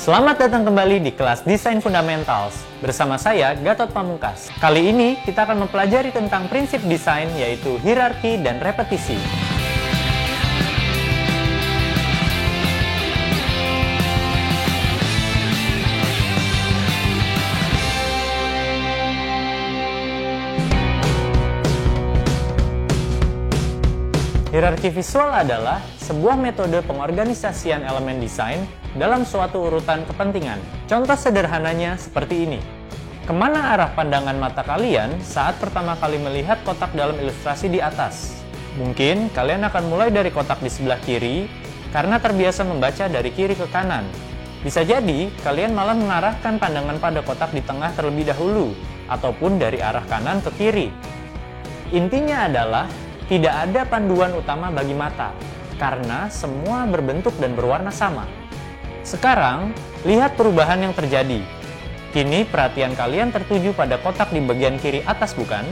Selamat datang kembali di kelas Desain Fundamentals. Bersama saya, Gatot Pamungkas. Kali ini kita akan mempelajari tentang prinsip desain yaitu hierarki dan repetisi. Hierarki visual adalah sebuah metode pengorganisasian elemen desain dalam suatu urutan kepentingan. Contoh sederhananya seperti ini. Kemana arah pandangan mata kalian saat pertama kali melihat kotak dalam ilustrasi di atas? Mungkin kalian akan mulai dari kotak di sebelah kiri karena terbiasa membaca dari kiri ke kanan. Bisa jadi kalian malah mengarahkan pandangan pada kotak di tengah terlebih dahulu, ataupun dari arah kanan ke kiri. Intinya adalah tidak ada panduan utama bagi mata, karena semua berbentuk dan berwarna sama. Sekarang, lihat perubahan yang terjadi. Kini perhatian kalian tertuju pada kotak di bagian kiri atas, bukan?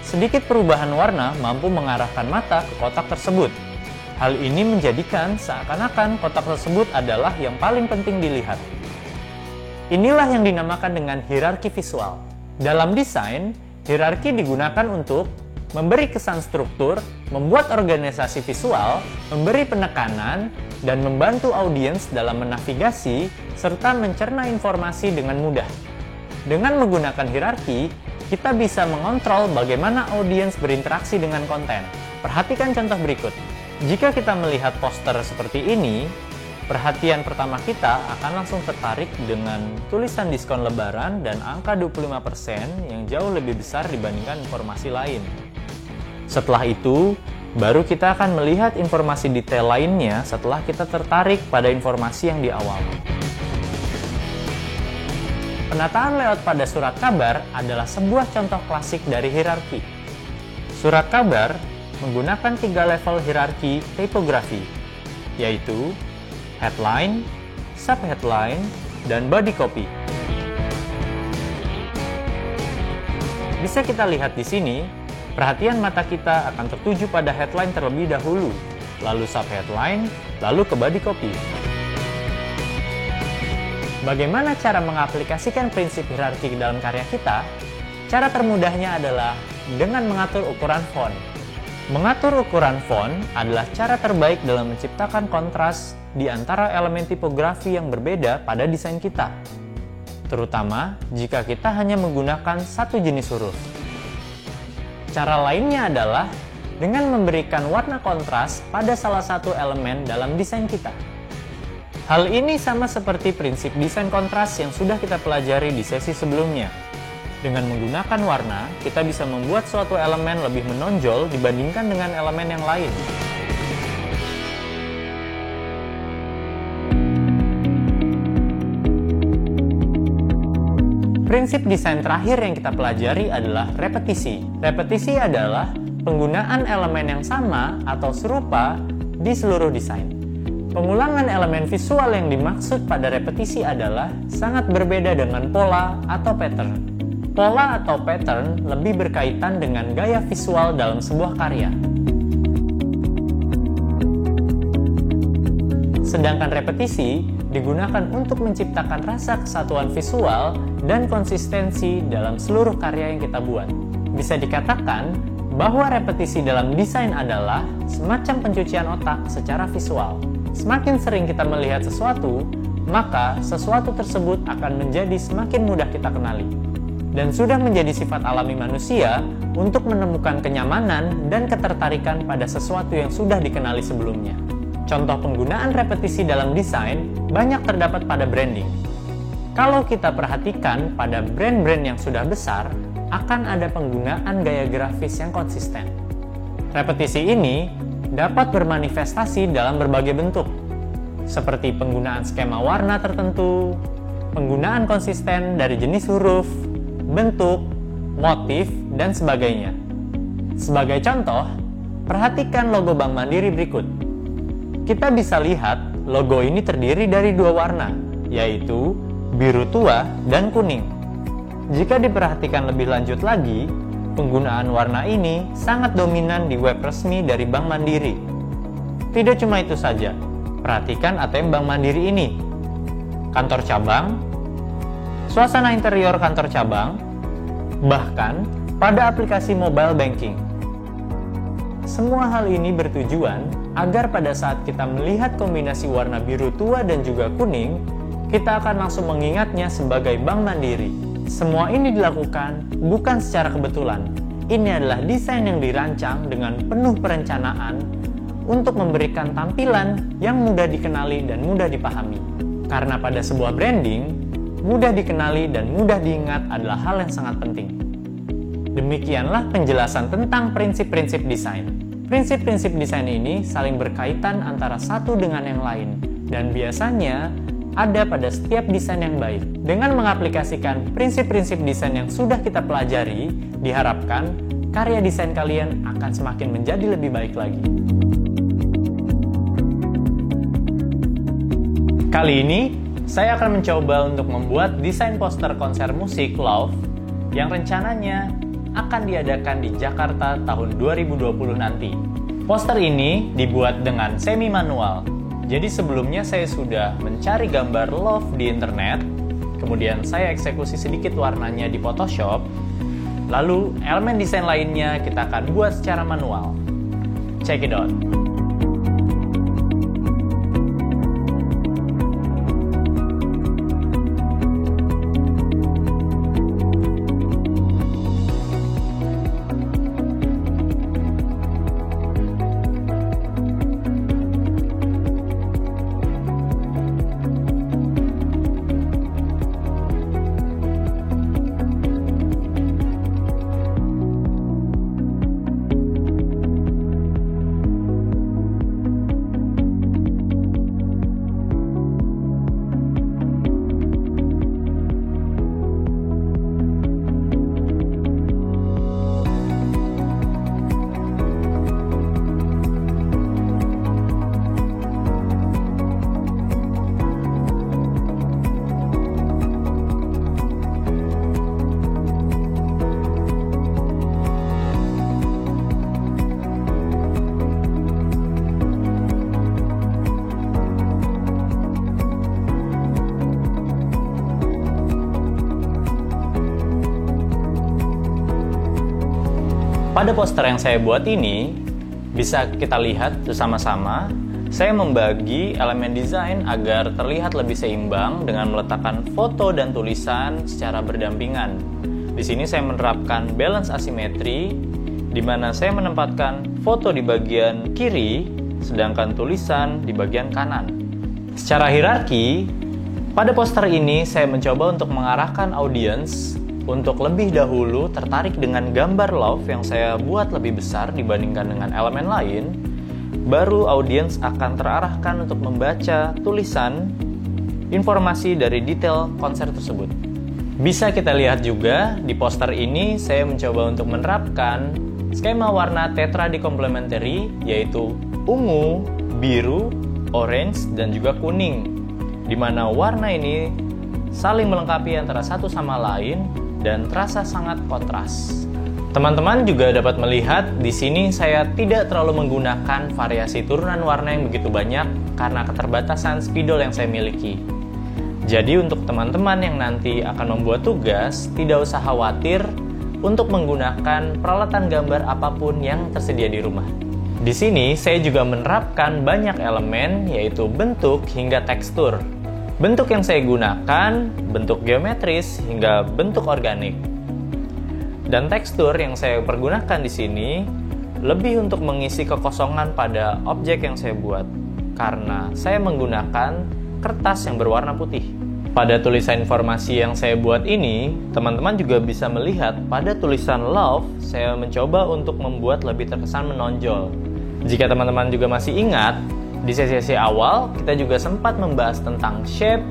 Sedikit perubahan warna mampu mengarahkan mata ke kotak tersebut. Hal ini menjadikan seakan-akan kotak tersebut adalah yang paling penting dilihat. Inilah yang dinamakan dengan hierarki visual. Dalam desain, hierarki digunakan untuk memberi kesan struktur, membuat organisasi visual, memberi penekanan, dan membantu audiens dalam menavigasi serta mencerna informasi dengan mudah. Dengan menggunakan hierarki, kita bisa mengontrol bagaimana audiens berinteraksi dengan konten. Perhatikan contoh berikut. Jika kita melihat poster seperti ini, perhatian pertama kita akan langsung tertarik dengan tulisan diskon lebaran dan angka 25% yang jauh lebih besar dibandingkan informasi lain. Setelah itu, baru kita akan melihat informasi detail lainnya setelah kita tertarik pada informasi yang di awal. Penataan layout pada surat kabar adalah sebuah contoh klasik dari hierarki. Surat kabar menggunakan 3 level hierarki tipografi, yaitu headline, subheadline, dan body copy. Bisa kita lihat di sini, perhatian mata kita akan tertuju pada headline terlebih dahulu, lalu subheadline, lalu ke body copy. Bagaimana cara mengaplikasikan prinsip hierarki dalam karya kita? Cara termudahnya adalah dengan mengatur ukuran font. Mengatur ukuran font adalah cara terbaik dalam menciptakan kontras di antara elemen tipografi yang berbeda pada desain kita, terutama jika kita hanya menggunakan satu jenis huruf. Cara lainnya adalah dengan memberikan warna kontras pada salah satu elemen dalam desain kita. Hal ini sama seperti prinsip desain kontras yang sudah kita pelajari di sesi sebelumnya. Dengan menggunakan warna, kita bisa membuat suatu elemen lebih menonjol dibandingkan dengan elemen yang lain. Prinsip desain terakhir yang kita pelajari adalah repetisi. Repetisi adalah penggunaan elemen yang sama atau serupa di seluruh desain. Pengulangan elemen visual yang dimaksud pada repetisi adalah sangat berbeda dengan pola atau pattern. Pola atau pattern lebih berkaitan dengan gaya visual dalam sebuah karya. Sedangkan repetisi digunakan untuk menciptakan rasa kesatuan visual dan konsistensi dalam seluruh karya yang kita buat. Bisa dikatakan bahwa repetisi dalam desain adalah semacam pencucian otak secara visual. Semakin sering kita melihat sesuatu, maka sesuatu tersebut akan menjadi semakin mudah kita kenali. Dan sudah menjadi sifat alami manusia untuk menemukan kenyamanan dan ketertarikan pada sesuatu yang sudah dikenali sebelumnya. Contoh penggunaan repetisi dalam desain banyak terdapat pada branding. Kalau kita perhatikan pada brand-brand yang sudah besar, akan ada penggunaan gaya grafis yang konsisten. Repetisi ini dapat bermanifestasi dalam berbagai bentuk, seperti penggunaan skema warna tertentu, penggunaan konsisten dari jenis huruf, bentuk, motif, dan sebagainya. Sebagai contoh, perhatikan logo Bank Mandiri berikut. Kita bisa lihat logo ini terdiri dari 2 warna, yaitu biru tua dan kuning. Jika diperhatikan lebih lanjut lagi, penggunaan warna ini sangat dominan di web resmi dari Bank Mandiri. Tidak cuma itu saja, perhatikan ATM Bank Mandiri ini. kantor cabang, suasana interior kantor cabang, bahkan pada aplikasi mobile banking. Semua hal ini bertujuan agar pada saat kita melihat kombinasi warna biru tua dan juga kuning, kita akan langsung mengingatnya sebagai Bank Mandiri. Semua ini dilakukan bukan secara kebetulan. Ini adalah desain yang dirancang dengan penuh perencanaan untuk memberikan tampilan yang mudah dikenali dan mudah dipahami. Karena pada sebuah branding, mudah dikenali dan mudah diingat adalah hal yang sangat penting. Demikianlah penjelasan tentang prinsip-prinsip desain. Prinsip-prinsip desain ini saling berkaitan antara satu dengan yang lain, dan biasanya ada pada setiap desain yang baik. Dengan mengaplikasikan prinsip-prinsip desain yang sudah kita pelajari, diharapkan karya desain kalian akan semakin menjadi lebih baik lagi. Kali ini, saya akan mencoba untuk membuat desain poster konser musik Love yang rencananya akan diadakan di Jakarta tahun 2020 nanti. Poster ini dibuat dengan semi-manual. Jadi sebelumnya saya sudah mencari gambar Love di internet, kemudian saya eksekusi sedikit warnanya di Photoshop, lalu elemen desain lainnya kita akan buat secara manual. Check it out! Pada poster yang saya buat ini, bisa kita lihat bersama-sama, saya membagi elemen desain agar terlihat lebih seimbang dengan meletakkan foto dan tulisan secara berdampingan. Di sini saya menerapkan balance asimetri, di mana saya menempatkan foto di bagian kiri, sedangkan tulisan di bagian kanan. Secara hierarki, pada poster ini saya mencoba untuk mengarahkan audiens untuk lebih dahulu tertarik dengan gambar Love yang saya buat lebih besar dibandingkan dengan elemen lain, baru audiens akan terarahkan untuk membaca tulisan informasi dari detail konser tersebut. Bisa kita lihat juga di poster ini saya mencoba untuk menerapkan skema warna tetradi complementary, yaitu ungu, biru, orange, dan juga kuning, di mana warna ini saling melengkapi antara satu sama lain dan terasa sangat kontras. Teman-teman juga dapat melihat di sini saya tidak terlalu menggunakan variasi turunan warna yang begitu banyak karena keterbatasan spidol yang saya miliki. Jadi untuk teman-teman yang nanti akan membuat tugas, tidak usah khawatir untuk menggunakan peralatan gambar apapun yang tersedia di rumah. Di sini saya juga menerapkan banyak elemen, yaitu bentuk hingga tekstur. Bentuk yang saya gunakan, bentuk geometris hingga bentuk organik. Dan tekstur yang saya pergunakan di sini lebih untuk mengisi kekosongan pada objek yang saya buat, karena saya menggunakan kertas yang berwarna putih. Pada tulisan informasi yang saya buat ini, teman-teman juga bisa melihat pada tulisan Love, saya mencoba untuk membuat lebih terkesan menonjol. Jika teman-teman juga masih ingat, di sesi awal, kita juga sempat membahas tentang shape,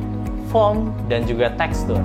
form, dan juga tekstur.